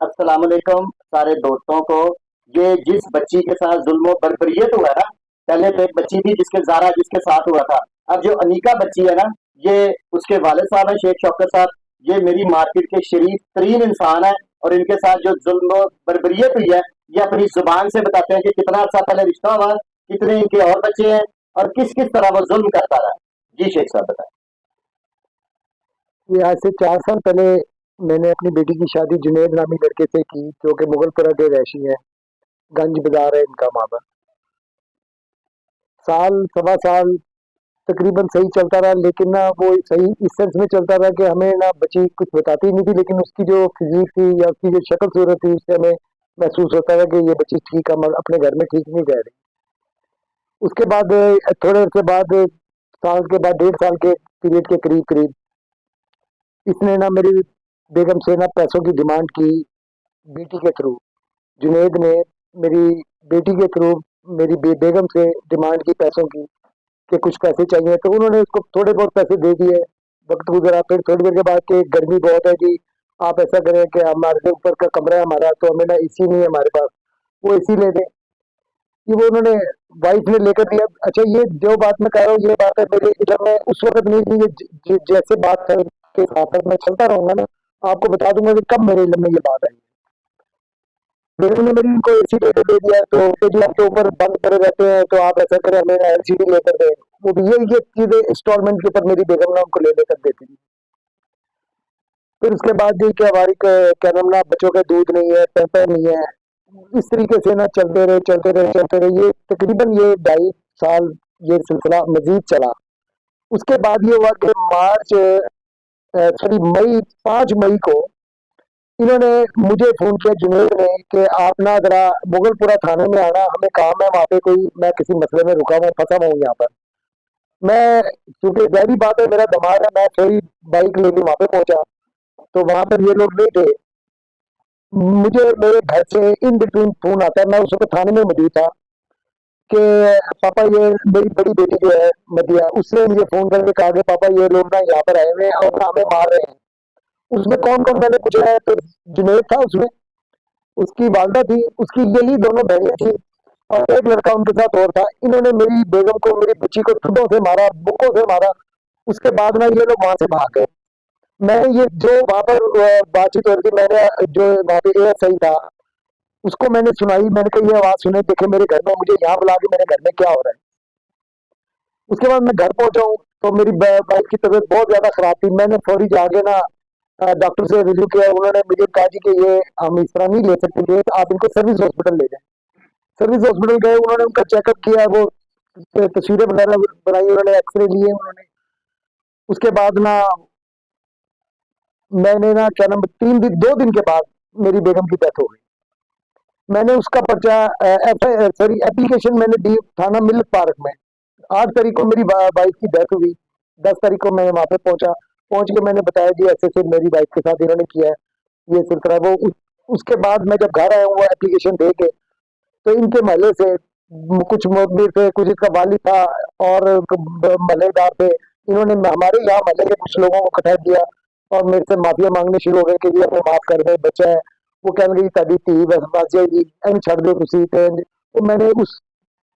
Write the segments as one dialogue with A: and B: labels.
A: अस्सलाम वालेकुम सारे दोस्तों को। ये जिस बच्ची के साथ जुल्म बर्बरियत हुआ है ना, पहले तो एक बच्ची थी जिसके ज़ारा जिसके साथ हुआ था। अब जो अनीका बच्ची है ना, ये उसके वालिद साहब है शेख शौकत साहब। ये मेरी मार्केट के शरीफ तरीन इंसान है। और इनके साथ जो जुल्म बर्बरियत हुई है, ये अपनी जुबान से बताते हैं कि कितना अर्सा पहले रिश्ता हुआ, कितने इनके और बच्चे हैं, और किस किस तरह वो जुल्म करता रहा। जी शेख साहब बताएं।
B: ये आज से 4 साल पहले मैंने अपनी बेटी की शादी जुनैद नामी लड़के से की, जो कि मुगलपुरा के रहशी है। गंज बाजार है इनका मामा। साल सवा साल तकरीबन सही चलता रहा, लेकिन ना वो सही इस सेंस में चलता रहा कि हमें ना बच्ची कुछ बताती ही नहीं थी, लेकिन उसकी जो फिजिक थी या उसकी जो शक्ल सूरत थी, उससे हमें महसूस होता था कि ये बच्ची ठीक है, मगर अपने घर में ठीक नहीं रह रही। उसके बाद थोड़े से बाद, साल के बाद, 1.5 साल के पीरियड के करीब करीब, इसने ना मेरी बेगम से ना पैसों की डिमांड की। बेटी के थ्रू जुनैद ने मेरी बेटी के थ्रू मेरी बेगम से डिमांड की पैसों की, कि कुछ पैसे चाहिए, तो उन्होंने उसको थोड़े बहुत पैसे दे दिए। वक्त गुजरा, फिर थोड़ी देर के बाद कि गर्मी बहुत है जी, आप ऐसा करें कि हमारे से ऊपर का कमरा है हमारा, तो हमें ना एसी नहीं है हमारे पास, वो एसी ले दें। ये वो उन्होंने वाइफ ने लेकर दिया। अच्छा, ये जो बात मैं कह रहा हूँ, ये बात है मेरे इधर में उस वक्त नहीं थी। ये जैसे बात है के साथ साथ मैं चलता रहूंगा ना, आपको बता दूंगा कि कब मेरे इल्म में ये बात आई। बेगम ने मेरी इनको एसी लेकर दे दिया, तो यदि आपके ऊपर बंद करे रहते हैं तो आप ऐसा करें, हमें एलसीडी लेकर दें। वो भी ये चीजें इंस्टॉलमेंट के ऊपर मेरी बेगम ना उनको ले लेकर देती थी। फिर उसके बाद भी कि हमारी क्या नाम ना, बच्चों का दूध नहीं है, पैसा नहीं है, इस तरीके से ना चलते रहे चलते रहे चलते रहे, ये तकरीबन ये 2.5 साल ये सिलसिला मजीद चला। उसके बाद ये हुआ कि मार्च, सॉरी, मई, 5 मई को इन्होंने मुझे फोन किया, जुनैद ने, कि आप ना जरा मुगलपुरा थाने में आना, हमें काम है वहाँ पे कोई, मैं किसी मसले में रुका हुआ फंसा हुआ हूँ यहाँ पर। मैं, क्योंकि जाहिर बात है मेरा दिमाग है, मैं थोड़ी बाइक लेके वहाँ पे पहुंचा, तो वहां पर ये लोग नहीं थे। मुझे मेरे घर से इन बिटवीन फोन आता है, मैं उस वक्त थाने में मौजूद था, कि पापा ये मेरी बड़ी बेटी जो है मदिया, उसने मुझे फोन करके कहा कि पापा ये लोग ना यहाँ पर आए हुए हैं और हमें मार रहे हैं। उसमें कौन कौन मैंने पूछा है, तो जुनैद था उसमें, उसकी वालदा थी, उसकी यही दोनों बहनें थी, और एक लड़का उनके साथ और था। इन्होंने मेरी बेगम को, मेरी बच्ची को ठुड्डों से मारा, बुक्कों से मारा। उसके बाद ना ये लोग वहां से भाग गए। मैंने ये जो वहां पर बातचीत हो रही थी, मैंने जो वहां पे एएसआई था उसको मैंने सुनाई। मैंने कहा ये आवाज सुने, देखे मेरे घर में, मुझे यहाँ बुला के मेरे घर में क्या हो रहा है। उसके बाद मैं घर पहुंचा हूँ, तो मेरी वाइफ की तबीयत बहुत ज्यादा खराब थी। मैंने फौरी जाके ना डॉक्टर से रिव्यू किया। उन्होंने मुझे कहा जी कि ये हम इस तरह नहीं ले सकते, कि आप इनको सर्विस हॉस्पिटल ले जाएं। सर्विस हॉस्पिटल गए, उन्होंने उनका चेकअप किया, वो तस्वीरें वगैरह बनाई, उन्होंने एक्सरे लिए उन्होंने। उसके बाद ना मैंने ना क्या नाम, 3 दिन 2 दिन के बाद मेरी बेगम की डेथ हो गई। मैंने उसका पर्चा, सॉरी, एप्लीकेशन मैंने दी थाना मिल्क पार्क में। 8 तारीख को मेरी वाइफ की डेथ हुई। 10 तारीख को मैं वहां पे पहुंचा। पहुंच के मैंने बताया जी ऐसे ऐसे मेरी वाइफ के साथ इन्होंने किया है, ये सिलसिला है। उसके बाद मैं जब घर आया हूँ वो एप्लीकेशन दे के, तो इनके महल्ले से कुछ मुखबिर थे, कुछ इसका वाली था, और महल्लेदार थे। इन्होंने हमारे यहाँ महल्ले के कुछ लोगों को इकट्ठा किया और मेरे से माफिया मांगने शुरू हो गए कि जी हमें माफ कर दे, बच्चा है। वो कहने लगी तभी थी बस बच जाएगी, एंड छड़ दो तुसी तो मैंने उस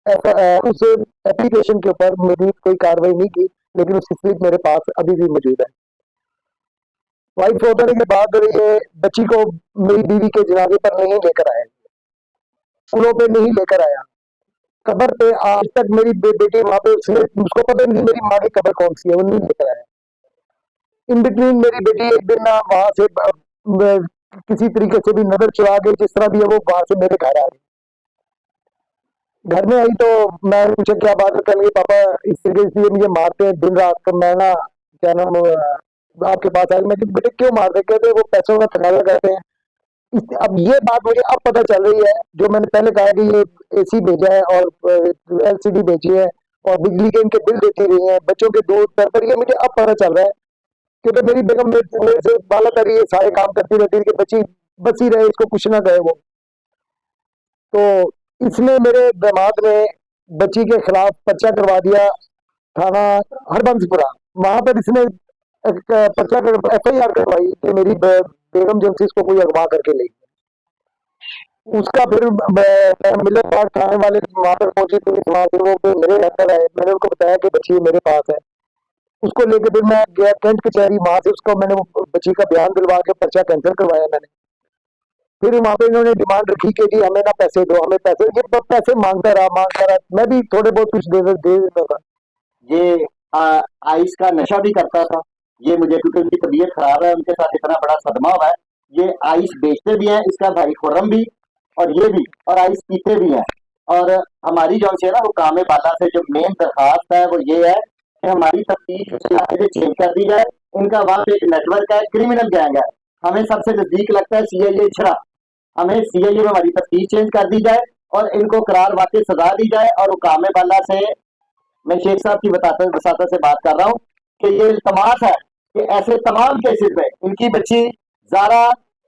B: एप्लीकेशन के ऊपर मेरी कोई कार्रवाई नहीं की, लेकिन उसकी स्लिप मेरे पास अभी भी मौजूद है। वाइफ होने के बाद ये बच्ची को मेरी बीवी के जनाजे पर नहीं लेकर आया, स्कूलों पे नहीं लेकर आया, कब्र पे आज तक मेरी बेटी वहां पे, उसको पता नहीं मेरी माँ की कब्र कौन सी है, वो नहीं लेकर आया। इन बिटवीन मेरी बेटी एक दिन ना वहां से किसी तरीके से भी नजर चुरा के, जिस तरह भी है, वो वहां से मेरे घर आ गई। घर में आई तो मैं पूछा क्या बात है, कह लगी पापा इस तरीके से ये मुझे मारते हैं दिन रात, तो मैं ना क्या नाम आपके पास आई। मैं कि बेटे क्यों मारते, कहते वो पैसों का तकाजा करते हैं। अब ये बात मुझे अब पता चल रही है, जो मैंने पहले कहा कि ये एसी भेजा है और एलसीडी भेजी है और बिजली के इनके बिल देती रही है, बच्चों के दूध पर, ये मुझे अब पता चल रहा है। क्योंकि मेरी बेगम मेरे से बाला कर रही है, सारे काम करती रहती है कि बच्ची बसी रहे, इसको कुछ ना कहे वो। तो इसने मेरे दामाद ने बच्ची के खिलाफ पर्चा करवा दिया थाना हरबंसपुरा। वहां पर इसने एक पर्चा एफ आई आर करवाई कि मेरी बेगम जो थी इसको कोई अगवा करके ले गई। उसका फिर मिले पास थाने वाले वहां पर पहुंचे, पुलिस वहां से वो फिर मेरे घर पर आए, मैंने उनको बताया कि बच्ची मेरे पास है। उसको लेके फिर मैं गया कैंट कचहरी, वहां से उसको मैंने वो बच्ची का बयान दिलवा के पर्चा कैंसिल करवाया मैंने। फिर वहां पे इन्होंने डिमांड रखी कि जी हमें ना पैसे दो, हमें पैसे, ये पैसे मांगता रहा, मैं भी थोड़े बहुत कुछ दे देता था।
A: ये आइस का नशा भी करता था। ये मुझे, क्योंकि उनकी तबीयत खराब है, उनके साथ इतना बड़ा सदमा हुआ है। ये आइस बेचते भी हैं, इसका भाई खुर्रम भी, और ये भी, और आइस पीते भी हैं। और हमारी जो है ना, वो काम बाला से जो मेन दरखास्त है वो ये है कि हमारी तफ्तीश उस इलाके से चेंज कर दी जाए। इनका वहां पे एक नेटवर्क है, क्रिमिनल गैंग है। हमें सबसे नजदीक लगता है सीआईए छड़ा। हमें सीआईए में हमारी तफ्तीश चेंज कर दी जाए और इनको करार वाकई सजा दी जाए। और वो काम बाला से, मैं शेख साहब की वसाता से बात कर रहा हूँ कि ये इल्तमास है कि ऐसे तमाम केसेस में इनकी बच्ची जारा,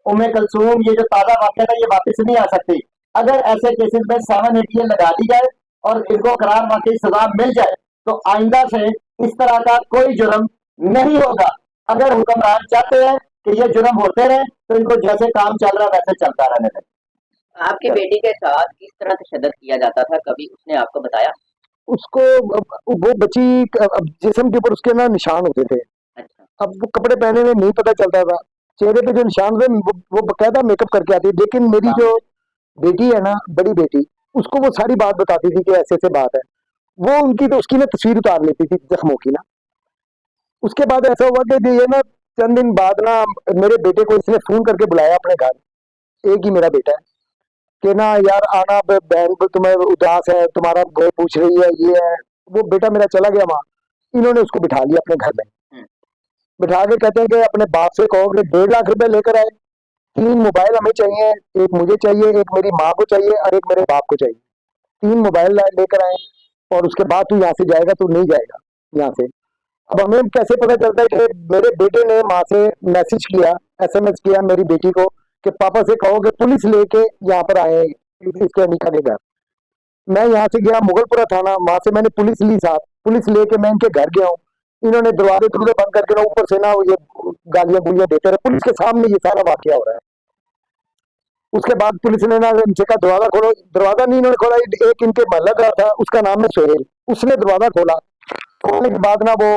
A: उम्मे कलसूम, ये जो ताज़ा वाक़या था, ये वापस नहीं आ सकती। अगर ऐसे केसेस में 780 लगा दी जाए और इनको करार वाकई सजा मिल जाए, तो आइंदा से इस तरह का कोई जुर्म नहीं होगा। अगर हुक्मरान चाहते हैं कि ये जुर्म होते रहे, तो इनको जैसे काम चल रहा है वैसे चलता रहने दें।
C: आपके बेटी के साथ किस तरह तशद्दुद किया जाता था, कभी उसने आपको बताया?
B: उसको वो बच्ची अब जिस्म के ऊपर उसके ना निशान होते थे।
C: अच्छा।
B: अब वो कपड़े पहने में नहीं पता चलता था, चेहरे पे जो निशान थे वो बकायदा मेकअप करके आती, लेकिन मेरी जो बेटी है ना, बड़ी बेटी, उसको वो सारी बात बताती थी कि ऐसे ऐसे बात है। वो उनकी तो उसकी ना तस्वीर उतार लेती थी जख्मों की ना। उसके बाद ऐसा हुआ कि ये ना चंद दिन बाद ना मेरे बेटे को इसने फोन करके बुलाया अपने घर, एक ही मेरा बेटा है, कि ना यार आना, बहन को तुम्हें उदास है, तुम्हारा वो पूछ रही है, ये है। वो बेटा मेरा चला गया वहां, इन्होंने उसको बिठा लिया अपने घर में,
C: हम्म।
B: बिठा के कहते हैं कि अपने बाप से कहो कि 1.5 लाख रुपए लेकर आए, 3 मोबाइल हमें चाहिए, एक मुझे चाहिए, एक मेरी माँ को चाहिए और एक मेरे बाप को चाहिए। 3 मोबाइल लेकर आए, और उसके बाद तू यहाँ से जाएगा, तू नहीं जाएगा यहाँ से। अब हमें कैसे पता चलता है कि मेरे बेटे ने माँ से मैसेज किया, एसएमएस किया मेरी बेटी को कि पापा से कहो कि पुलिस लेके यहाँ पर आए इसके अनिका के घर। मैं यहाँ से गया मुगलपुरा थाना, वहां से मैंने पुलिस ली साथ, पुलिस लेके मैं इनके घर गया हूँ। इन्होंने दरवाजे खुले बंद करके ना ऊपर से ना ये गालियां गुलियां देते रहे, पुलिस के सामने ये सारा वाकया हो रहा है। उसके बाद पुलिस ने ना इनसे कहा दरवाजा खोलो, दरवाजा नहीं इन्होंने खोला। एक इनके मोहल्ला का था, उसका नाम है सोहेल, उसने दरवाजा खोला। खोलने के बाद ना वो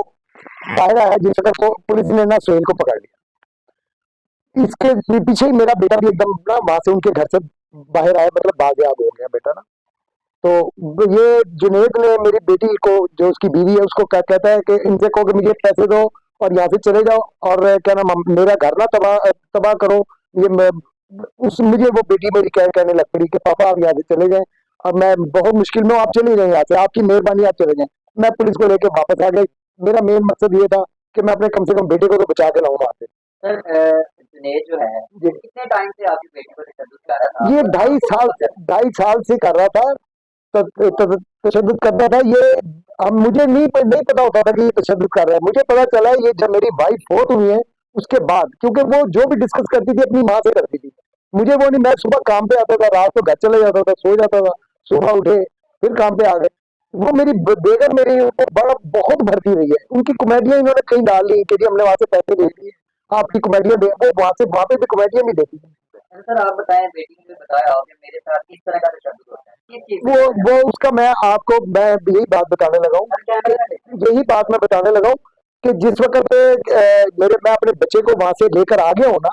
B: बाहर आया, जिस वक्त पुलिस ने ना सोहेल को पकड़ लिया। इसके पीछे ही मेरा बेटा भी एकदम ना वहां से उनके घर से बाहर आया, मतलब बागयाब हो गया बेटा ना। तो ये जुनेद ने मेरी बेटी को, जो उसकी बीवी है, उसको कहता है कि इनसे कहो कि मुझे पैसे दो और यहाँ से चले जाओ, और क्या नाम, मेरा घर ना तबाह तबाह करो। ये मुझे वो बेटी मेरी कहने लग पड़ी कि पापा आप यहाँ से चले जाएं, अब मैं बहुत मुश्किल में हूँ, आप चले जाएं यहाँ से, आपकी मेहरबानी, आप चले जाएं। मैं पुलिस को लेकर वापस आ गई। मेरा मेन मकसद ये था कि मैं अपने कम से कम बेटे को तो बचा के लाऊं वहां से।
C: सर, जुनेद जो है,
B: जी,
C: कितने टाइम से आपकी बेटी को तशद्दुद कर रहा था?
B: ये
C: और
B: ढाई
C: आपको
B: साल
C: कब?
B: 2.5 साल से कर रहा था, तशद्दुद करता था ये। अब मुझे नहीं पता होता था कि ये तशद्दुद कर रहा है। मुझे पता चला है ये जब मेरी वाइफ फोत हुई है उसके बाद, क्योंकि वो जो भी डिस्कस करती थी अपनी माँ से करती थी। मुझे वो नहीं, मैं सुबह काम पे आता था, रात को घर चले जाता था, सो जाता था, सुबह उठे फिर काम पे आ गए। वो मेरी बेगम मेरी ऊपर बड़ा बहुत भरती रही है। उनकी कॉमेडियां इन्होंने कहीं डाल ली कि जी हमने वहां से पैसे दे दिए, आपकी कॉमेडियां दे, वो वहां पे भी कॉमेडियां नहीं देती थी।
C: सर, आप बताएं, बेटी ने भी बताया हो कि मेरे साथ किस तरह का तशद्दुद होता है, किस चीज में
B: वो
C: होता है?
B: वो उसका मैं यही बात बताने लगा हूँ,
C: सर, कैमरे में देखें।
B: यही बात मैं बताने लगा हूँ कि जिस वक्त मैं अपने बच्चे को वहां से लेकर आ गया हूँ ना,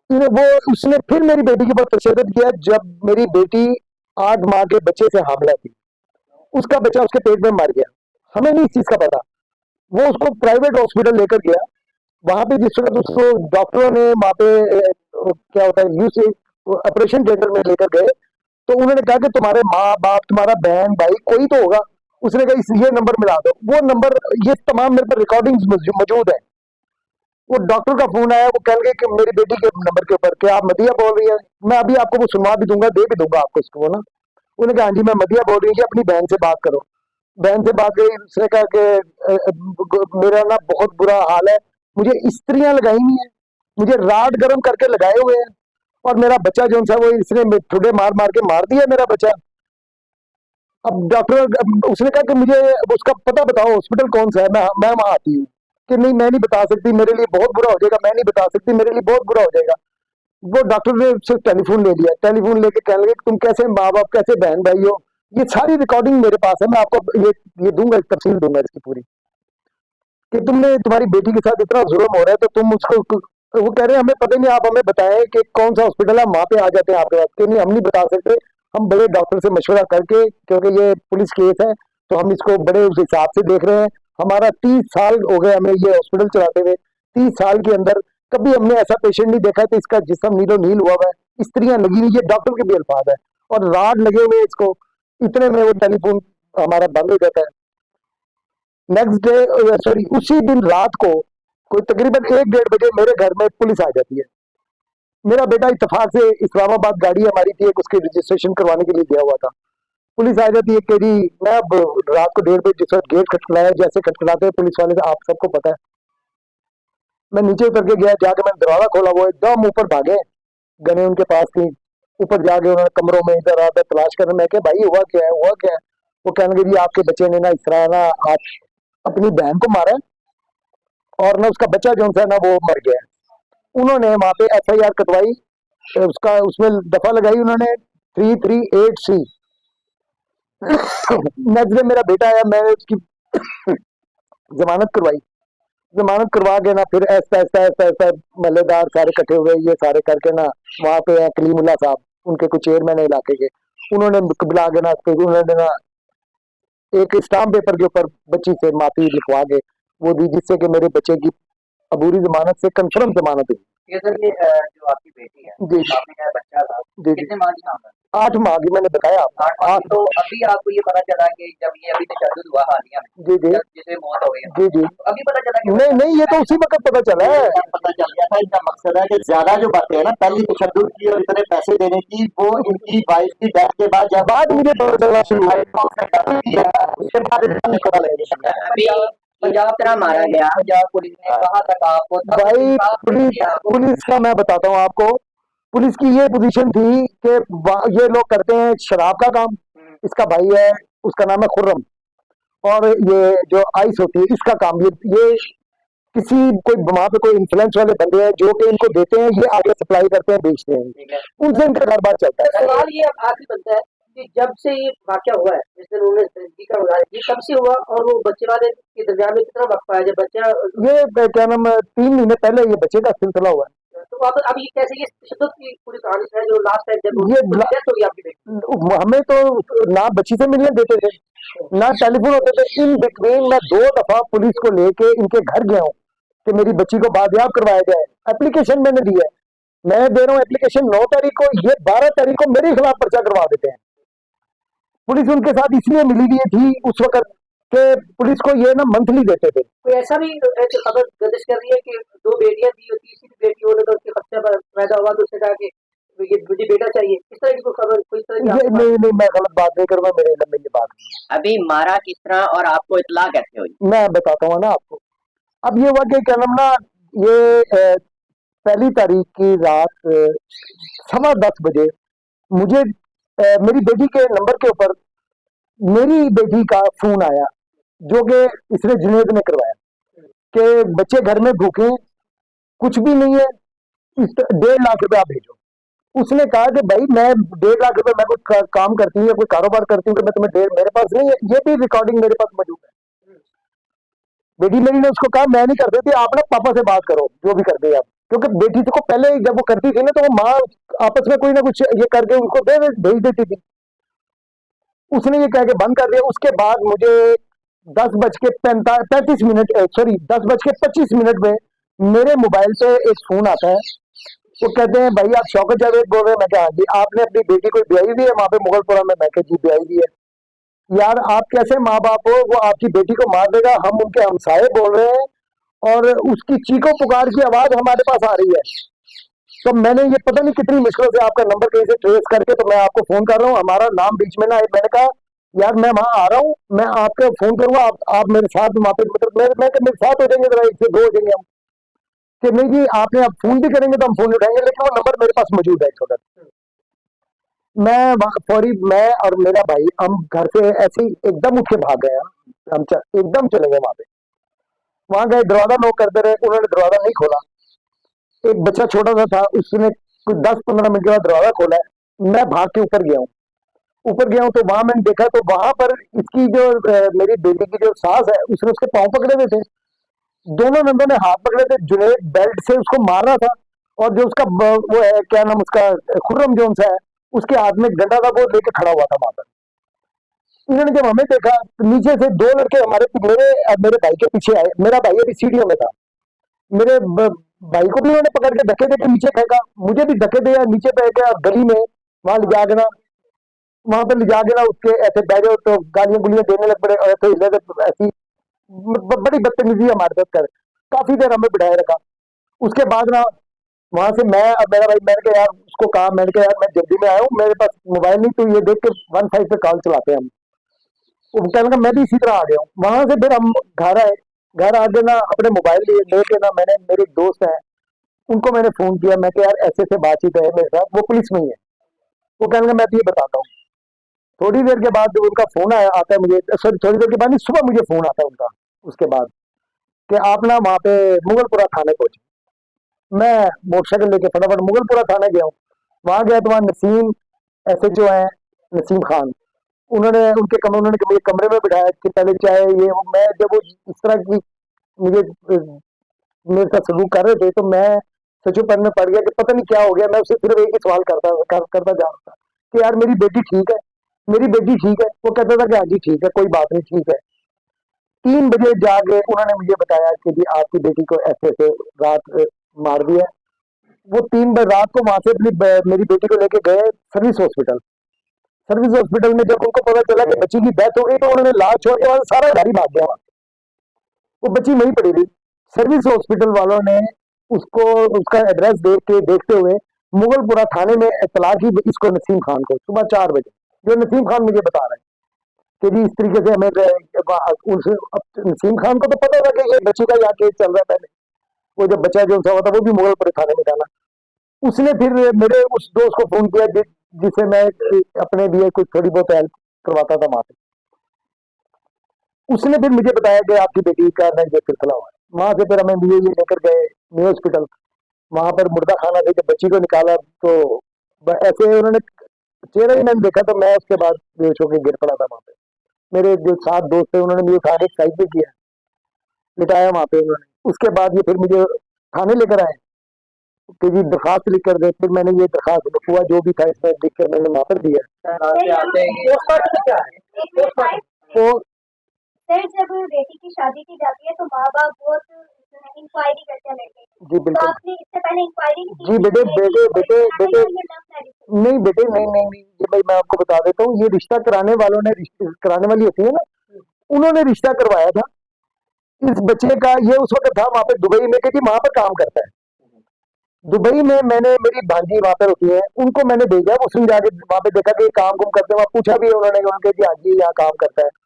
B: वो उसने फिर मेरी बेटी के ऊपर तशद्दुद किया जब मेरी बेटी 8 माह के बच्चे से हामला थी। उसका बच्चा उसके पेट में मर गया, हमें नहीं इस चीज का पता। वो उसको प्राइवेट हॉस्पिटल लेकर गया, वहां पे जिस वक्त उसको डॉक्टरों ने वहां पे क्या होता है यूसी ऑपरेशन थिएटर में लेकर गए, तो उन्होंने कहा कि तुम्हारे माँ बाप, तुम्हारा बहन भाई कोई तो होगा। उसने कहा ये नंबर मिला दो, वो नंबर, ये तमाम मेरे पर रिकॉर्डिंग्स मौजूद है। वो डॉक्टर का फोन आया, वो कह गए कि मेरी बेटी के नंबर के ऊपर, क्या आप मदिया बोल रही है? मैं अभी आपको वो सुनवा भी दूंगा, दे भी दूंगा आपको इसको ना। उन्होंने कहा हाँ जी मैं मदिया बोल रही हूँ, अपनी बहन से बात करो। बहन से बात करी, उसने कहा कि मेरा ना बहुत बुरा हाल है, मुझे स्त्रियां लगाई हुई है, मुझे राड गर्म करके लगाए हुए हैं, और मेरा बच्चा जो सा वो इसने ठुडे मार मार के मार दिया मेरा बच्चा। अब डॉक्टर, उसने कहा कि मुझे उसका पता बताओ, हॉस्पिटल कौन सा है, मैं वहां आती हूँ। कि नहीं मैं नहीं बता सकती, मेरे लिए बहुत बुरा हो जाएगा, मैं नहीं बता सकती, मेरे लिए बहुत बुरा हो जाएगा। वो डॉक्टर ने उससे टेलीफोन ले लिया, टेलीफोन लेके कहने लगे तुम कैसे माँ बाप, कैसे बहन भाई हो। ये सारी रिकॉर्डिंग मेरे पास है, मैं आपको ये दूंगा, तफसील दूंगा इसकी पूरी, कि तुमने तुम्हारी बेटी के साथ इतना जुल्म हो रहा है तो तुम उसको, तो वो कह रहे हैं हमें पता नहीं, आप हमें बताएं कि कौन सा हॉस्पिटल है, हम वहां पे आ जाते हैं आपके पास। कि नहीं, हम नहीं बता सकते, हम बड़े डॉक्टर से मशवरा करके, क्योंकि ये पुलिस केस है तो हम इसको बड़े उस हिसाब से देख रहे हैं। हमारा 30 साल हो गए हमें ये हॉस्पिटल चलाते हुए, 30 साल के अंदर कभी हमने ऐसा पेशेंट नहीं देखा तो इसका जिस्म नीलो नील हुआ हुआ है, स्त्रियां लगी हुई, ये डॉक्टर के भी अल्फाज है, और राड लगे हुए हैं इसको। इतने में वो टेलीफोन हमारा बंद हो जाता है। नेक्स्ट डे, सॉरी, उसी दिन रात को कोई तकरीबन 1-1:30 बजे मेरे घर में पुलिस आ जाती है। मेरा बेटा इत्तेफाक से इस्लामाबाद गाड़ी हमारी थी एक, उसकी रजिस्ट्रेशन करवाने के लिए गया हुआ था। पुलिस आ जाती है कि जी, मैं अब रात को 1:30 बजे जिस वक्त गेट खटखटाया, जैसे खटखटाते हैं पुलिस वाले, आप सबको पता है। मैं नीचे उतर के गया, जाके मैंने दरवाजा खोला, वो एकदम ऊपर भागे, गने उनके पास थी। ऊपर जाके उन्होंने कमरों में इधर आधर तलाश करने, मैं क्या भाई हुआ क्या है, हुआ क्या है। वो कहने लगे जी आपके बच्चे ने ना इस तरह ना आप अपनी बहन को मारा है और ना उसका बच्चा जो है ना वो मर गया है। उन्होंने वहां पे FIR कटवाई, उसका उसमें दफा लगाई उन्होंने 338C। नेक्स्ट डे मेरा बेटा आया, मैंने उसकी जमानत करवाई। जमानत करवा के ना फिर ऐसा ऐसा ऐसा ऐसा महल्लेदार सारे इकट्ठे हुए, ये सारे करके ना वहां पे कलीमुल्ला साहब, उनके कुछ चेयरमैन है इलाके के, उन्होंने बुला के ना फिर उन्होंने ना एक स्टाम्प पेपर के ऊपर बच्ची से माफी लिखवा के वो दी, जिससे कि मेरे बच्चे की अबूरी जमानत से कंफर्म जमानत हुई।
C: ये सर, ये जो आपकी बेटी है,
B: जी
C: आपने कहा बच्चा था,
B: जी जी,
C: कितने माह की नाम है?
B: 8 माह की मैंने बताया आपको।
C: 8 माह की। तो अभी आपको ये पता चला कि जब ये अभी तशद्दुद हुआ हालिया में,
B: जी जी
C: जब जिसे मौत हो गई है,
B: जी जी,
C: तो अभी पता चला कि
B: नहीं नहीं, ये तो उसी वक्त पता चला है।
A: पता चल गया था। इनका मकसद है कि ज्यादा जो बातें हैं ना, पहली तशद्दुद की और इतने पैसे देने की, वो इनकी वाइफ की डेथ के बाद जब
B: बाद मुझे पता चला शुरू हुआ।
A: उसके बाद इतना नहीं पता लगेगा।
C: अभी पंजाब तरह मारा गया, पंजाब पुलिस ने कहा तक आपको तब
B: भाई
C: इंसाफ
B: पुलिस
C: नहीं दिया आपको।
B: पुलिस का मैं बताता हूँ आपको, पुलिस की ये पोजीशन थी कि ये लोग करते हैं शराब का काम, इसका भाई है, उसका नाम है खुर्रम, और ये जो आइस होती है इसका काम, ये किसी कोई वहां पे कोई इन्फ्लुएंस वाले बंदे हैं जो कि इनको देते हैं, ये आगे सप्लाई करते हैं, बेचते हैं,
C: ठीक है।
B: उनसे इनका कारोबार चलता है।
D: सवाल ये अब आखिर बनता है कि जब से ये वाकया हुआ है, जिस दिन उन्होंने जिंदगी का उड़ाया, ये कब से हुआ और वो बच्चे वाले के दरमियान में कितना वक्त पाया जब बच्चा,
B: ये क्या नाम है, 3 महीने पहले ये बच्चे का सिलसिला हुआ है।
D: तो अब ये कैसे ये तशद्दुद की पूरी कहानी है जो लास्ट टाइम जब
B: ये
D: डेथ हो गई आपकी बेटी।
B: हमें तो ना बच्ची से मिलने देते थे, ना टेलीफोन होते थे। इन बिटवीन मैं 2 दफा पुलिस को लेके इनके घर गया हूँ कि मेरी बच्ची को बाजियाब करवाया जाए। एप्लीकेशन मैंने दी है, मैं दे रहा हूँ एप्लीकेशन 9 तारीख को, ये 12 तारीख को मेरे खिलाफ पर्चा करवा देते हैं। पुलिस उनके साथ इसलिए मिली हुई थी उस वक्त कि पुलिस को ये ना मंथली देते थे।
D: कोई ऐसा भी ऐसे खबर गर्दिश कर रही है कि 2 बेटियां थी और तीसरी बेटी होने पर उसके बच्चा पैदा हुआ तो उसने कहा कि ये मुझे बेटा चाहिए, इस तरह की कोई खबर, कोई इस तरह की आपको
B: नहीं नहीं, मैं गलत बात नहीं करूंगा, मेरे इल्म में ये बात नहीं।
C: अभी मारा किस तरह और आपको इत्तला कैसे हुई?
B: मैं बताता हूँ ना आपको। अब ये हुआ कि क्या नाम ना, ये 1 तारीख की रात 10:15 बजे मुझे मेरी बेटी के नंबर के ऊपर मेरी बेटी का फोन आया, जो कि इसने जुनेद ने करवाया, कि बच्चे घर में भूखे, कुछ भी नहीं है, 1.5 लाख रुपया भेजो। उसने कहा कि भाई मैं 1.5 लाख रुपए, मैं कुछ काम करती हूँ या कोई कारोबार करती हूँ कि मैं तुम्हें मेरे पास नहीं है। ये भी रिकॉर्डिंग मेरे पास मौजूद है। बेटी मेरी ने उसको कहा मैं नहीं कर देती, आप ना पापा से बात करो जो भी करते हैं आप, क्योंकि बेटी को पहले जब वो करती थी ना तो वो माँ आपस में कोई ना कुछ ये करके उनको भेज देती थी। उसने ये कह के बंद कर दिया। उसके बाद मुझे 10:35 सॉरी 10:25 में मेरे मोबाइल से एक फोन आता है। वो कहते हैं भाई आप शौकत जावेद बोल रहे हैं? मैं क्या, हाँ जी। आपने अपनी बेटी को ब्याई हुई है वहां पे मुगलपुरा में? मैं क्या जी ब्याई हुई है। यार आप कैसे माँ बाप हो, वो आपकी बेटी को मार देगा, हम उनके हमसाये बोल रहे हैं और उसकी चीखों पुकार की आवाज हमारे पास आ रही है। तो मैंने ये पता नहीं कितनी मुश्किल से आपका नंबर कहीं से ट्रेस करके तो मैं आपको फोन कर रहा हूँ, हमारा नाम बीच में ना आए। मैंने कहा यार मैं वहां आ रहा हूँ, मैं आपको फोन करूंगा, आप मेरे साथ वहां पे, मतलब मैं मेरे साथ हो जाएंगे, जरा 1 से 2 हो जाएंगे हम। कि नहीं जी आपने आप फोन भी करेंगे तो हम फोन उठाएंगे, लेकिन वो नंबर मेरे पास मौजूद है इस वक्त। फौरी मैं और मेरा भाई हम घर से ऐसे ही एकदम उठ के भाग गए। हम एकदम चले गए वहां पे। वहां गए, दरवाजा नॉक करते रहे, उन्होंने दरवाजा नहीं खोला। एक बच्चा छोटा सा था, उसने कुछ 10-15 मिनट के बाद दरवाजा खोला है, मैं भाग के ऊपर गया हूँ। ऊपर गया हूँ तो वहां मैंने देखा तो वहां पर इसकी जो मेरी बेटी की जो सास है उसने उसके पाँव पकड़े हुए थे, दोनों नंदों ने हाथ पकड़े थे, जुनैद बेल्ट से उसको मार रहा था और जो उसका वो है क्या नाम उसका खुर्रम जोन्स है, उसके हाथ में डंडा था, वो लेके खड़ा हुआ था वहां पर। इन्होंने जब हमें देखा तो नीचे से दो लड़के हमारे मेरे भाई के पीछे आए। मेरा भाई अभी सीढ़ियों में था, मेरे भाई को भी उन्होंने पकड़ के धक्के देके नीचे फेंका, मुझे भी धक्के दिया, नीचे फेंक गया गली में। वहां ले जाके ना वहां पर ले जाके ना उसके ऐसे बैठे तो गालियां गुलियां देने लग पड़े और ऐसे हिले थे, ऐसी बड़ी बदतमीजी हमारे साथ कर। काफी देर हमें बिठाए रखा। उसके बाद ना वहां से मैं और मेरा भाई, मैंने कहा यार उसको कहा, मैंने कहा यार मैं जल्दी में आया हूँ, मेरे पास मोबाइल नहीं, तो ये देख के 15 पे कॉल चलाते हैं हम। वो कहने लगा मैं भी इसी तरह आ गया हूँ। वहां से फिर हम घर आए, घर आके ना अपने मोबाइल लेके ना मैंने, मेरे एक दोस्त है उनको मैंने फोन किया, मैं कहा यार ऐसे ऐसे बातचीत है मेरे साथ, वो पुलिस में ही है। वो कहने लगा मैं भी ये बताता हूँ। थोड़ी देर के बाद उनका फोन आया आता है मुझे, सॉरी थोड़ी देर के बाद नहीं, सुबह मुझे फोन आता है उनका उसके बाद कि आप ना वहाँ पे मुगलपुरा थाने पहुंचे। मैं मोटरसाइकिल लेके फटाफट मुगलपुरा थाने गया हूँ। वहां गया तो वहाँ नसीम एसएचओ है, नसीम खान, उन्होंने मुझे कमरे में बिठाया कि पहले चाहे ये वो। मैं जब वो इस तरह की मुझे मेरे साथ सलूक कर रहे थे तो मैं सचो पढ़ने पड़ गया कि पता नहीं क्या हो गया। मैं उससे सिर्फ एक ही सवाल करता जा रहा था कि यार मेरी बेटी ठीक है, मेरी बेटी ठीक है। वो कहता था कि हाँ जी ठीक है, कोई बात नहीं, ठीक है। 3 बजे जाके उन्होंने मुझे बताया कि जी आपकी बेटी को ऐसे ऐसे रात मार दिया। वो 3 बजे रात को वहां से अपनी मेरी बेटी को लेके गए सर्विस हॉस्पिटल। सर्विस हॉस्पिटल में जब उनको पता चला कि बच्ची की डेथ हो गई तो उन्होंने लाश छोड़ के वहां सारा गाड़ी भाग गया। वो बच्ची वहीं पड़ी रही। सर्विस हॉस्पिटल वालों ने उसको उसका एड्रेस देखते हुए मुगलपुरा थाने में इतला की इसको, नसीम खान को, सुबह 4 बजे। जो नसीम खान मुझे बता रहे हैं कि जी इस तरीके से हमें नसीम खान को तो पता था कि ये बच्ची का यहाँ केस चल रहा है। पहले वो जब बच्चा जो हुआ था वो भी मुगलपुरा थाने में डाला। उसने फिर मेरे उस दोस्त को फोन किया जिसे मैं अपने लिए कुछ थोड़ी बहुत हेल्प करवाता था वहां पे। उसने फिर मुझे बताया कि आपकी बेटी का ना ये सिलसिला हुआ है। वहां से फिर हमें ये लेकर गए न्यू हॉस्पिटल। वहां पर मुर्दा खाना से जब बच्ची को निकाला तो ऐसे उन्होंने चेहरा ही मैंने देखा तो मैं उसके बाद बेहोश होकर गिर पड़ा था वहां पे। मेरे जो 7 दोस्त थे उन्होंने मुझे उठा के साइड पे किया, लिटाया वहां पे उन्होंने। उसके बाद ये फिर मुझे थाने लेकर आए कि जी दरखास्त लिख कर दे। फिर मैंने ये दरखास्त हुआ जो भी था इसमें लिख कर मैंने वहां पर दिया।
D: पोस्टमार्टम क्या है? पोस्टमार्टम
B: तो
E: सर जब बेटी की शादी की जाती है तो माँ बाप बहुत इंक्वायरी करते हैं लड़के की।
B: जी
E: तो
B: बिल्कुल।
E: आपने इससे पहले इंक्वायरी की
B: जी
E: थी
B: बेटे
E: कि
B: बेटे बेटे
E: ये लव
B: बेटे
E: मैरिज थी?
B: नहीं बेटे, नहीं नहीं नहीं, ये भाई मैं आपको बता देता हूँ, ये रिश्ता कराने वालों ने, कराने वाली होती है ना, उन्होंने रिश्ता करवाया था इस बच्चे का। ये उस वक्त था वहां पे दुबई में कि जी वहां पर काम करता है। दुबई में मैंने, मेरी भांजी वहां पर होती है, उनको मैंने भेजा। उसने जाके वहां पे देखा कि काम कुम करते हैं, वहां पूछा भी उन्होंने कि जी हाँ जी यहाँ काम करता है।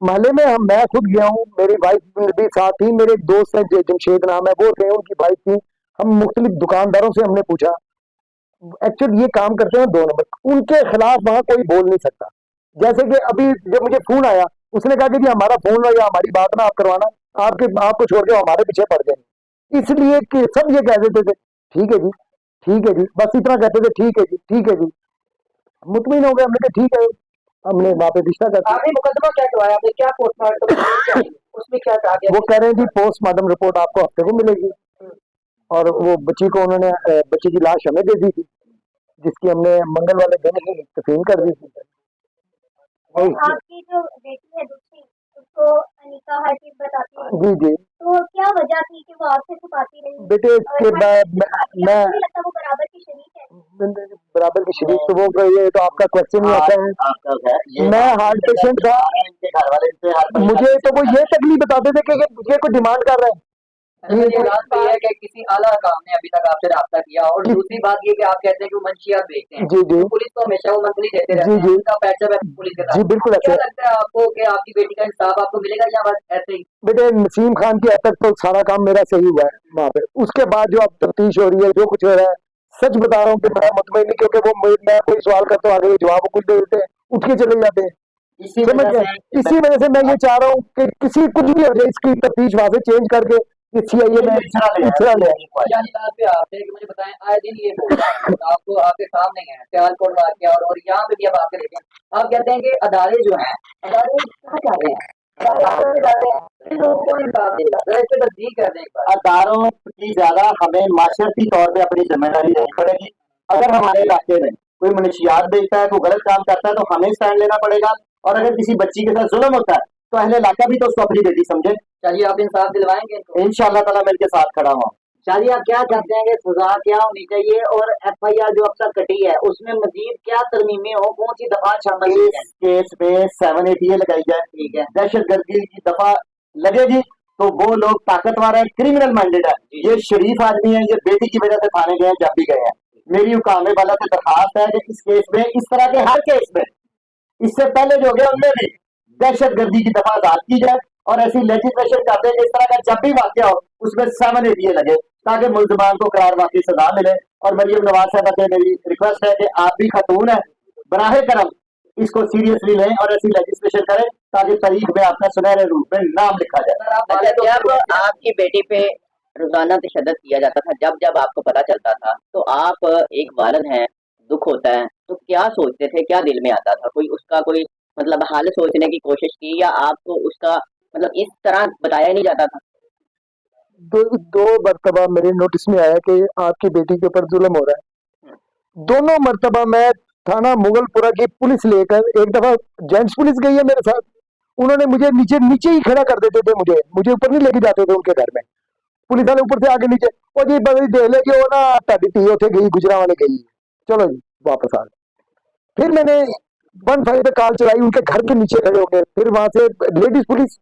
B: मोहल्ले में मैं खुद गया हूँ, मेरी वाइफ भी साथ थी, मेरे एक दोस्त है जमशेद नाम है, वो थे, उनकी वाइफ थी। हम मुख्तलिफ दुकानदारों से हमने पूछा, एक्चुअली ये काम करते हैं 2 नंबर, उनके खिलाफ वहां कोई बोल नहीं सकता। जैसे कि अभी जब मुझे फोन आया, उसने कहा कि जी हमारा फोन या हमारी बात ना आप करवाना, आपको छोड़ के हमारे पीछे पड़ जाएंगे। इसलिए कि सब ये कह देते थे ठीक है जी, ठीक है जी, बस इतना कहते थे ठीक है जी, ठीक है जी। मुतमिन हो गए, हमने कहा ठीक है, हमने वहां पे रिश्ता कर दिया।
D: आपने मुकदमा क्या करवाया? आपने क्या पोस्टमार्टम उसमें क्या कहा गया?
B: वो कह रहे हैं जी पोस्टमार्टम रिपोर्ट आपको हफ्ते को मिलेगी। और वो बच्ची को उन्होंने बच्ची की लाश हमें दे दी थी, जिसकी हमने मंगल वाले दिन ही तस्लीम कर दी थी।
E: सर आपकी जो बेटी है दूसरी, उसको अनीका हर चीज बताती है,
B: जी जी
E: तो क्या वजह थी कि वो आपसे छुपाती रही?
B: बेटे, इसके बाद मैं
E: आपको नहीं लगता वो बराबर की शरीक है?
B: बराबर की शरीक, तो वो ये तो आपका क्वेश्चन ही आता है।
A: आपका है ये
B: मैं हार्ट पेशेंट था,
A: इनके घर वाले इनसे हर
B: मुझे तो वो ये तक नहीं बताते थे कि ये कोई डिमांड कर रहे हैं।
C: ये बात तो ये है कि किसी आला काम ने अभी तक आपसे राब्ता किया, और दूसरी बात ये कि आप कहते हैं कि वो मंशियात बेचते हैं।
B: जी जी
C: तो पुलिस को हमेशा वो मंथली देते रहते
B: जी
C: हैं,
B: जी
C: उनका पैसा है पुलिस के
B: जी
C: साथ।
B: बिल्कुल
C: क्या
B: ऐसे।
C: लगता है आपको कि आपकी बेटी का इंसाफ आपको मिलेगा या बस ऐसे ही?
B: बेटे नसीम खान की हद तक तो सारा काम मेरा सही हुआ है वहां पे। उसके बाद जो अब तफ्तीश हो रही है, जो कुछ हो रहा है, सच बता रहा हूँ कि मैं मुतमईन नहीं, क्योंकि वो मैं कोई सवाल करता हूँ आगे जवाब कुछ दे देते हैं, उठ के चले जाते हैं।
A: इसी
B: समझ
A: वजह
B: गए?
A: से
B: इसी वजह से मैं ये चाह रहा हूँ कि किसी कुछ भी हो जाए, इसकी तफ्तीश वहां से चेंज करके ये CIA में
A: तीसरा ले
B: तीसरा ले
A: आया।
C: यानी बात पे आपसे कि मुझे बताएं आए दिन ये बोल रहा है और आपको आपके सामने है सियालकोट वाकया और यहाँ पे भी अब आके देखें आप कहते हैं कि अदारे जो हैं अदारे कहाँ जा रहे हैं अदारे जा रहे हैं इन लोगों को इंसाफ देगा जरा इस पे तस्दीक कर दें एक बार
A: अदारों की ज्यादा हमें माशरती तौर पे अपनी जिम्मेदारी लेनी पड़ेगी। अगर हमारे इलाके में कोई मनशियात बेचता है, कोई गलत काम करता है तो हमें स्टैंड लेना पड़ेगा। और अगर किसी बच्ची के साथ जुल्म होता है तो अहले इलाका भी तो उसको अपनी बेटी समझे।
C: चलिए आप इंसाफ दिलवाएंगे इनको
A: इंशाअल्लाह ताला मैं इनके साथ खड़ा हूँ।
C: चलिए आप क्या चाहते हैं कि सजा क्या होनी चाहिए और FIR जो अब तक कटी है उसमें मजीद क्या तरमीमें हो कौन सी दफा शामिल की
A: इस
C: जाए
A: केस में 780 लगाई जाए।
C: ठीक है
A: दहशतगर्दी की दफा लगेगी तो वो लोग ताकतवर है, क्रिमिनल माइंडेड है, ये शरीफ आदमी है, ये बेटी की वजह से थाने गए हैं, जब भी गए हैं। मेरी हुकामे वाला से दरखास्त है कि इस केस में, इस तरह के हर केस में, इससे पहले जो हो गया उनमें भी दहशतगर्दी की दफा आजाद की जाए और ऐसी लेजिस्लेशन करते हैं कि इस तरह का जब भी वाक्य हो उसमें 780 लगे ताकि मुलजमान को करार वाकई सजा मिले। और मरियम नवाज साहब से मेरी रिक्वेस्ट है कि आप भी खातून है, बराहे करम इसको सीरियसली लें और ऐसी लेजिस्लेशन करें ताकि तारीख में आपका सुनहरे रूप में नाम लिखा जाए।
C: सर आप
F: अच्छा, जब आपकी बेटी पे रोजाना तशद्दुद किया जाता था, जब जब आपको पता चलता था तो आप एक वालिद हैं, दुख होता है तो क्या सोचते थे, क्या दिल में आता था? कोई उसका कोई मतलब हल सोचने की कोशिश की या आपको उसका मतलब इस तरह बताया ही नहीं जाता था?
B: दो मरतबा मेरे नोटिस में आया कि आपकी बेटी के ऊपर जुल्म हो रहा है। दोनों मरतबा मैं थाना मुगलपुरा की पुलिस लेकर, एक दफा जेंट्स पुलिस गई है मेरे साथ, उन्होंने मुझे नीचे नीचे ही खड़ा कर देते थे, मुझे ऊपर नहीं लेके जाते थे उनके घर में। पुलिस वाले ऊपर से आगे नीचे, और जी बड़ी देख ले कि वो ना ताड़ी थी उथे गई, गुजरा वाले गई, चलो जी वापस आ गए। फिर मैंने 15 पे कॉल चलाई, उनके घर के नीचे खड़े हो गए। फिर वहां से लेडीज पुलिस,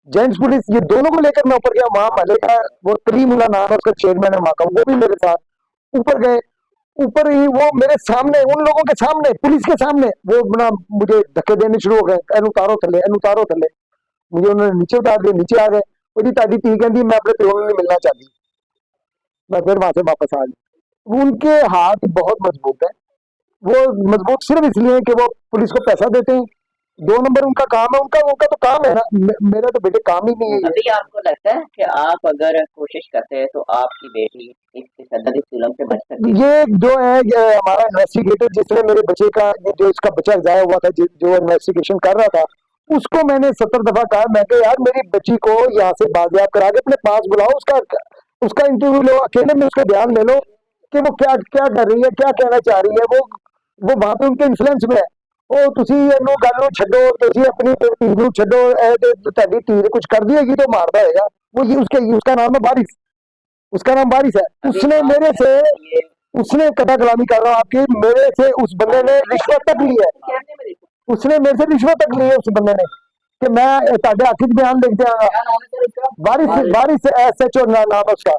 B: जेंट्स पुलिस, ये दोनों को लेकर मैं ऊपर गया। वहां महल का वो कलीमुल्ला नाम है उसका चेयरमैन है वहां का, वो भी मेरे साथ ऊपर गए। ऊपर ही वो मेरे सामने, उन लोगों के सामने, पुलिस के सामने वो ना मुझे धक्के देने शुरू हो गए, एन उतारो थले, एन उतारो थले। मुझे उन्होंने नीचे उतार दिया, नीचे आ गए। वो जी ताड़ी ठीक है, मैं अपने प्यो में मिलना चाहती। मैं फिर वहां से वापस आ गई। उनके हाथ बहुत मजबूत है, वो मजबूत सिर्फ इसलिए कि वो पुलिस को पैसा देते हैं। 2 नंबर उनका काम है, उनका उनका तो काम है ना, मेरा तो बेटे काम ही नहीं है।
F: अभी आपको लगता है कि आप अगर कोशिश करते हैं तो आपकी बेटी इस तशद्दुद, इस जुल्म से बच सकती है?
B: ये जो है हमारा इन्वेस्टिगेटर, जिसने मेरे बच्चे का, जो इसका बच्चा जाया हुआ था, जो इन्वेस्टिगेशन कर रहा था, उसको मैंने 70 दफा कहा, मैं कि यार मेरी बच्ची को यहाँ से बाजियाब करा के अपने पास बुलाओ, उसका इंटरव्यू लो, अकेले में उसका ध्यान ले लो कि वो क्या क्या कर रही है, क्या कहना चाह रही है। वो वहां पे उनके इन्फ्लुएंस में है। ਉਹ ਤੁਸੀਂ ਇਹਨੂੰ ਗੱਲ ਨੂੰ ਛੱਡੋ, ਤੁਸੀਂ ਆਪਣੀ ਧੀ ਨੂੰ ਛੱਡੋ, ਇਹ ਤੇ ਤੁਹਾਡੀ ਧੀ ਨੇ ਕੁਝ ਕਰ दिएगी तो मारता रहेगा। वो ये उसका नाम है बारिश, उसका नाम बारिश है। उसने मेरे से, उसने कथा कलामी कर रहा हूँ आपकी, मेरे से उस बंदे ने रिश्वत तक ली है, उसने मेरे से रिश्वत तक ली है उस बंदे ने कि मैं ताड़े हाथ बयान लिख दिया। बारिश SHO नाम है उसका,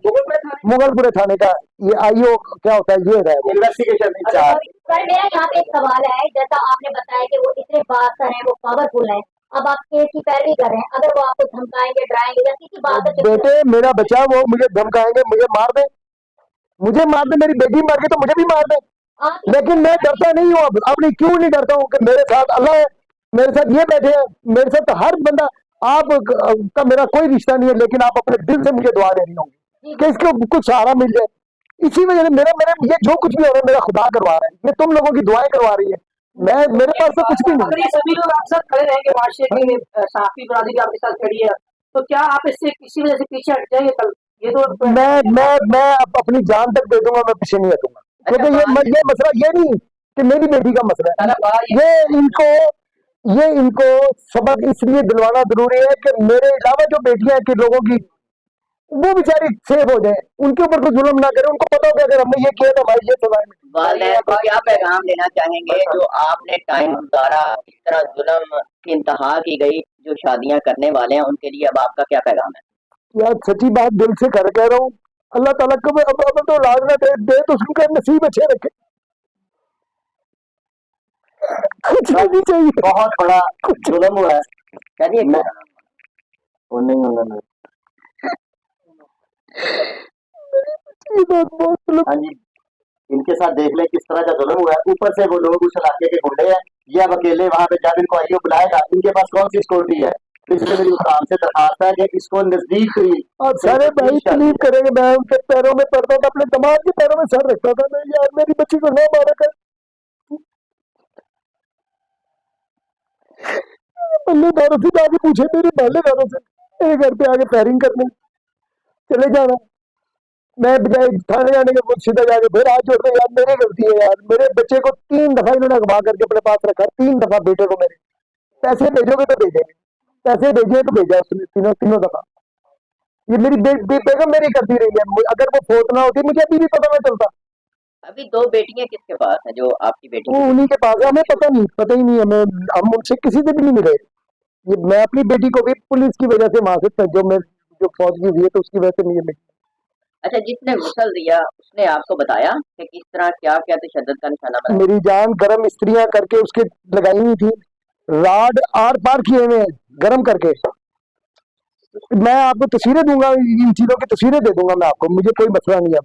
B: मुगलपुरे थाने का, ये IO क्या होता है, ये है
A: इन्वेस्टिगेशन इंचार्ज।
E: सर मेरा यहाँ पे एक सवाल है, जैसा आपने बताया कि वो इतने बादशाह हैं, वो पावरफुल हैं, अब आप केस की पैरवी कर रहे हैं, अगर वो आपको धमकाएंगे, डराएंगे या किसी बात से
B: बेटे मेरा बच्चा, वो मुझे धमकाएंगे, मुझे मार दे, मेरी बेटी मार के तो मुझे भी मार दे,
E: आप
B: लेकिन मैं डरता नहीं हूँ। अब अपनी क्यों नहीं डरता हूँ कि मेरे साथ अल्लाह है, मेरे साथ ये बैठे हैं, मेरे साथ तो हर बंदा। आप का मेरा कोई रिश्ता नहीं है, लेकिन आप अपने दिल से मुझे दुआ दे रही होंगी कि इसको कुछ सहारा मिल जाए। इसी वजह से मेरे ये जो कुछ भी हो रहा है मेरा खुदा करवा रहा है, ये तुम लोगों की दुआएं करवा रही है, मेरे पास तो कुछ भी नहीं।
D: अगर ये सभी लोग आपके साथ खड़े रहेंगे, माशरे की साफी बरादरी आपके साथ खड़ी है, तो क्या आप इससे किसी वजह से पीछे हट जाएंगे कल? ये तो
B: मैं अपनी जान तक दे दूंगा, मैं पीछे नहीं हटूंगा, क्योंकि ये मसला ये नहीं कि मेरी बेटी का मसला है। ये इनको सबक इसलिए दिलवाना जरूरी है कि मेरे अलावा जो बेटियां के लोगों की, वो बेचारी सेफ हो जाए, उनके ऊपर कोई जुल्म ना करे। उनको पता हो कि अगर हमने ये किया तो हमारी ये सजा है।
F: वालिदैन को क्या पैगाम देना चाहेंगे जो आपने टाइम गुजारा, इस तरह जुल्म की इंतहा की गई, जो शादियां करने वाले हैं उनके लिए अब आपका क्या पैगाम है?
B: यार सच्ची बात दिल से कह रहा हूँ, अल्लाह ताला को अब तो लाज ना दे तो उनके नसीब अच्छे रखे, कुछ नहीं चाहिए।
A: बहुत बड़ा जुल्म हुआ है।
F: चलिए
A: वो नहीं उन्होंने,
B: ये बात बहुत जुल्म।
A: हाँ जी, इनके साथ देख ले किस तरह का जुल्म हुआ है। ऊपर से वो लोग उस इलाके के गुंडे हैं, ये अब अकेले वहां पे जब इनको आईओ बुलाएगा, इनके पास कौन सी सिक्योरिटी है? तो इसलिए मेरी काम से दरखास्त है कि इसको नजदीक हुई
B: और सारे भाई तकलीफ करेंगे, मैं उनके पैरों में पड़ता था, अपने दामाद के पैरों में सर रखता था, मैं यार मेरी बच्ची को ना मारा कर। मोहल्लेदारों से जाके पूछे, मेरे मोहल्लेदारों से, मेरे घर पे आके फायरिंग करने चले जाना, मैं बजाय थाने जाने के वो सीधा जाके फिर हाथ जोड़ रहे, यार मेरी गलती है यार, मेरे बच्चे को 3 दफा इन्होंने अगवा करके अपने पास रखा, 3 दफा बेटे को मेरे, पैसे भेजोगे तो भेजेंगे, पैसे भेजे तो भेजा उसने तीनों दफा। ये मेरी बेगम मेरी करती रही है, अगर वो फोत ना होती मुझे अभी भी पता नहीं चलता।
F: अभी 2 बेटियां किसके पास हैं जो आपकी बेटी
B: वो उन्हीं के पास है, हमें पता ही नहीं, हम उनसे किसी से भी नहीं मिले। ये मैं अपनी बेटी को भी पुलिस की वजह से वहां से जो फौज की हुई है तो उसकी वजह से नहीं मिली।
F: अच्छा, जिसने गुस्ल दिया उसने आपको बताया कि किस तरह क्या क्या तशद्दुद का निशाना बना?
B: मेरी जान गरम इस्त्रियां करके उसके लगाई हुई थी, राड आर पार किए हुए हैं गरम करके। मैं आपको तस्वीरें दूंगा, इन चीजों की तस्वीरें दे दूंगा मैं आपको, मुझे कोई मसला नहीं है।